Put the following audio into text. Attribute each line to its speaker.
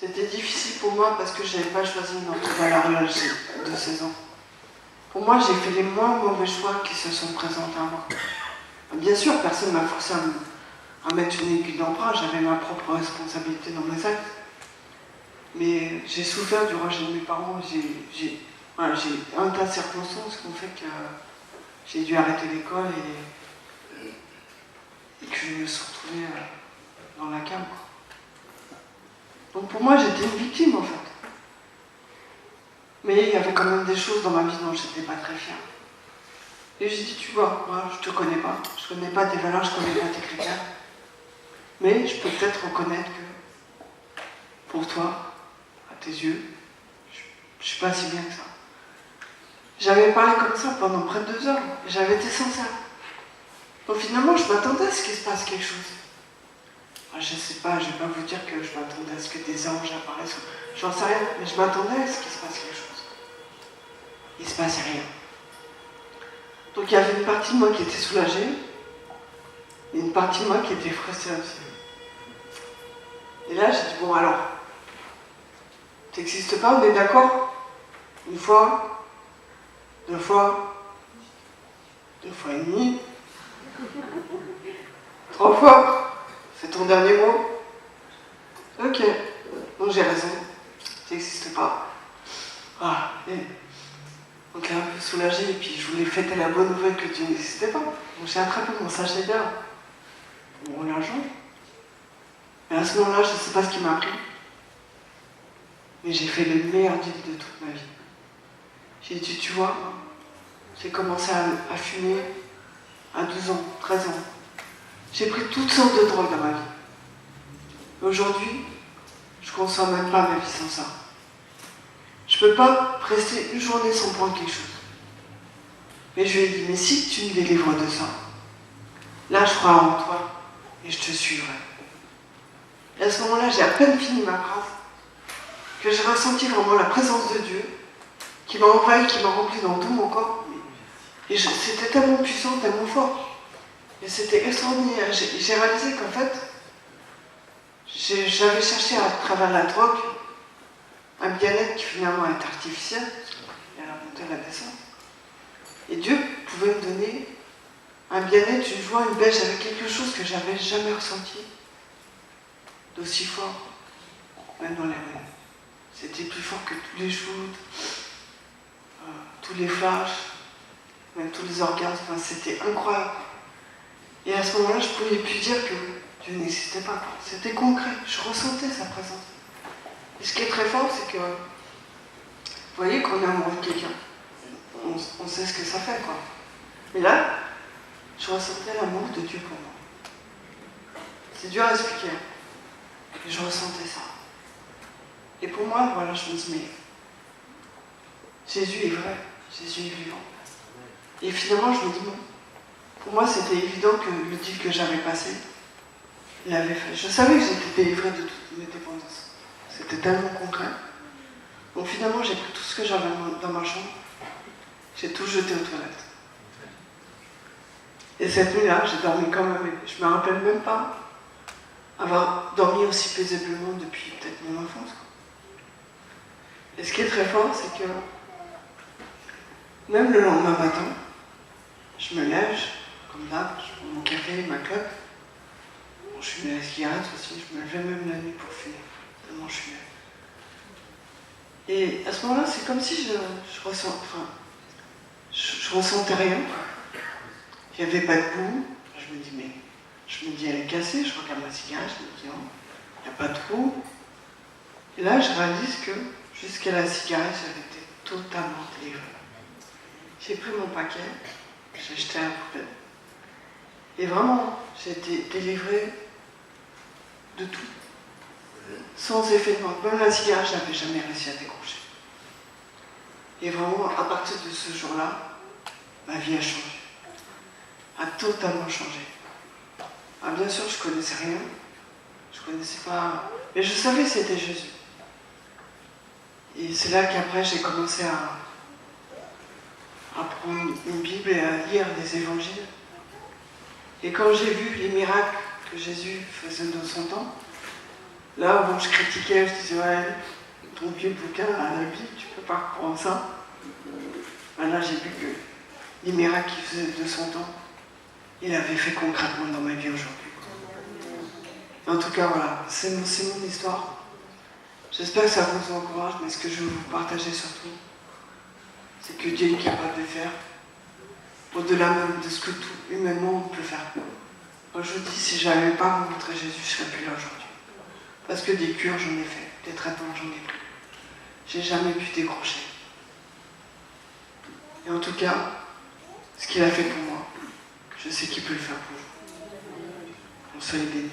Speaker 1: C'était difficile pour moi parce que je n'avais pas choisi une entourage à l'âge de 16 ans. Pour moi, j'ai fait les moins mauvais choix qui se sont présentés à moi. Bien sûr, personne ne m'a forcé à mettre une aiguille d'emprunt, j'avais ma propre responsabilité dans mes actes. Mais j'ai souffert du rejet de mes parents, j'ai un tas de circonstances qui ont fait que j'ai dû arrêter l'école et que je me suis retrouvée dans la cave. Donc pour moi, j'étais une victime en fait. Mais il y avait quand même des choses dans ma vie dont je n'étais pas très fière. Et j'ai dit, tu vois, moi je te connais pas, je connais pas tes valeurs, je connais pas tes critères. Mais je peux peut-être reconnaître que pour toi, à tes yeux, je suis pas si bien que ça. J'avais parlé comme ça pendant près de 2 heures, et j'avais été sincère. Donc finalement, je m'attendais à ce qu'il se passe quelque chose. Je sais pas, je vais pas vous dire que je m'attendais à ce que des anges apparaissent, j'en sais rien, mais je m'attendais à ce qu'il se passe quelque chose. Il se passait rien. Donc il y avait une partie de moi qui était soulagée, et une partie de moi qui était frustrée aussi. Et là, j'ai dit, bon alors, t'existes pas, on est d'accord? Une fois, 2 fois, 2 fois et demi, 3 fois, c'est ton dernier mot? Ok, donc j'ai raison, t'existes pas. Ah, et donc là, un peu soulagée, et puis je voulais fêter la bonne nouvelle que tu n'existais pas. Donc j'ai attrapé mon sachet d'air, mon argent. Et à ce moment-là, je ne sais pas ce qui m'a pris. Mais j'ai fait le meilleur deal de toute ma vie. J'ai dit, tu vois, j'ai commencé à fumer à 12 ans, 13 ans. J'ai pris toutes sortes de drogues dans ma vie. Aujourd'hui, je ne consomme même pas ma vie sans ça. Je ne peux pas rester une journée sans prendre quelque chose. Mais je lui ai dit, mais si tu me délivres de ça, là je crois en toi et je te suivrai. Et à ce moment-là, j'ai à peine fini ma phrase que j'ai ressenti vraiment la présence de Dieu qui m'a envahi, qui m'a rempli dans tout mon corps. Et c'était tellement puissant, tellement fort. Et c'était extraordinaire. J'ai réalisé qu'en fait, j'avais cherché à travers la drogue un bien-être qui finalement est artificiel, il y a la montée et la descente. Et Dieu pouvait me donner un bien-être, une joie, une paix. J'avais quelque chose que j'avais jamais ressenti d'aussi fort, même dans les rues. C'était plus fort que tous les shoots, tous les flashs, même tous les orgasmes. Enfin, c'était incroyable. Et à ce moment-là, je ne pouvais plus dire que Dieu n'existait pas. C'était concret. Je ressentais sa présence. Et ce qui est très fort, c'est que, vous voyez, quand on est amoureux de quelqu'un, on sait ce que ça fait, quoi. Mais là, je ressentais l'amour de Dieu pour moi. C'est dur à expliquer, mais je ressentais ça. Et pour moi, voilà, je me dis, mais Jésus est vrai, Jésus est vivant. Et finalement, je me dis, non. Pour moi, c'était évident que le deal que j'avais passé, il l'avait fait. Je savais que j'étais délivrée de toutes mes dépendances. C'était tellement concret. Donc finalement, j'ai pris tout ce que j'avais dans ma chambre, j'ai tout jeté aux toilettes. Et cette nuit-là, j'ai dormi quand même. Je ne me rappelle même pas avoir dormi aussi paisiblement depuis peut-être mon enfance. Et ce qui est très fort, c'est que même le lendemain matin, je me lève, comme d'hab, je prends mon café, ma clope. Bon, je fumais la cigarette aussi, je me levais même la nuit pour fumer, tellement je fumais. Et à ce moment-là, c'est comme si je ressentais rien. Il n'y avait pas de goût. Je me dis, elle est cassée, je regarde ma cigarette, je me dis, non, il n'y a pas de goût. Et là, je réalise que jusqu'à la cigarette, j'avais été totalement délivrée. J'ai pris mon paquet, j'ai jeté à la poubelle. Et vraiment, j'ai été délivrée de tout. Sans effet de mort. Même la cigarette, je n'avais jamais réussi à décrocher. Et vraiment, à partir de ce jour-là, ma vie a changé. A totalement changé. Ah, bien sûr, je ne connaissais rien. Je ne connaissais pas... Mais je savais que c'était Jésus. Et c'est là qu'après, j'ai commencé à prendre une Bible et à lire des évangiles. Et quand j'ai vu les miracles que Jésus faisait dans son temps, Là, bon, je critiquais, je disais, ouais, ton vieux bouquin à la Bible, tu peux pas reprendre ça. Là, j'ai vu que les miracles qu'il faisait de son temps, il avait fait concrètement dans ma vie aujourd'hui. En tout cas, voilà, c'est mon histoire. J'espère que ça vous encourage, mais ce que je veux vous partager surtout, c'est que Dieu est capable de faire au-delà même de ce que tout humainement on peut faire. Moi, je vous dis, si je n'avais pas rencontré Jésus, je ne serais plus là aujourd'hui. Parce que des cures, j'en ai fait, des traitements, j'en ai pris. J'ai jamais pu décrocher. Et en tout cas, ce qu'il a fait pour moi, je sais qu'il peut le faire pour vous. On soit bénis.